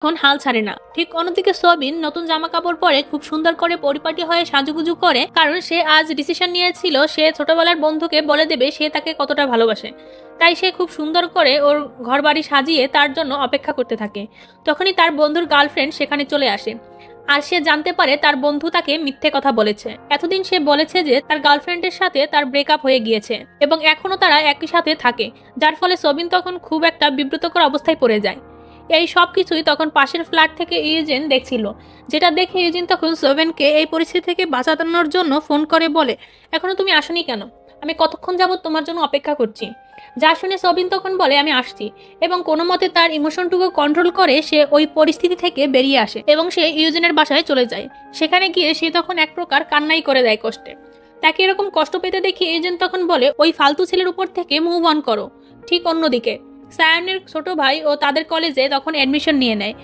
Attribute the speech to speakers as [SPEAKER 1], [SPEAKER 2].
[SPEAKER 1] এখন হাল ছাড়ে না। ঠিক অন্যদিকে সবিন নতুন জামা কাপড় পরে খুব সুন্দর করে পরিপাটি হয়ে সাজুগুজু করে, কারণ সে আজ ডিসিশন নিয়েছিল সে ছোটবেলার বন্ধুকে বলে দেবে সে তাকে কতটা ভালোবাসে। তাই সে খুব সুন্দর করে ওর ঘরবাড়ি সাজিয়ে তার জন্য অপেক্ষা করতে থাকে। তখনই তার বন্ধুর গার্লফ্রেন্ড সেখানে চলে আসে, আর সে জানতে পারে তার বন্ধু তাকে মিথ্যে কথা বলেছে। এতদিন সে বলেছে যে তার গার্লফ্রেন্ডের সাথে তার ব্রেকআপ হয়ে গিয়েছে এবং এখনো তারা একই সাথে থাকে, যার ফলে সবিন তখন খুব একটা বিব্রতকর অবস্থায় পড়ে যায়। এই সব কিছুই তখন পাশের ফ্ল্যাট থেকে ইউজিন দেখছিল, যেটা দেখে ইউজিন তখন সোভেনকে এই পরিস্থিতি থেকে বাঁচানোর জন্য ফোন করে বলে, এখনো তুমি আসনি কেন? আমি কতক্ষণ যাবত তোমার জন্য অপেক্ষা করছি। যা শুনে সবিন তখন বলে আমি আসছি, এবং কোনো মতে তার ইমোশনটুকু কন্ট্রোল করে সে ওই পরিস্থিতি থেকে বেরিয়ে আসে এবং সে ইউজিনের বাসায় চলে যায়। সেখানে গিয়ে সে তখন এক প্রকার কান্নাই করে দেয় কষ্টে। তাকে এরকম কষ্ট পেতে দেখে ইউজিন তখন বলে ওই ফালতু ছেলের উপর থেকে মুভ অন করো। ঠিক অন্যদিকে সায়নের ছোট ভাই ও তাদের কলেজে তখন অ্যাডমিশন নিয়ে নেয়।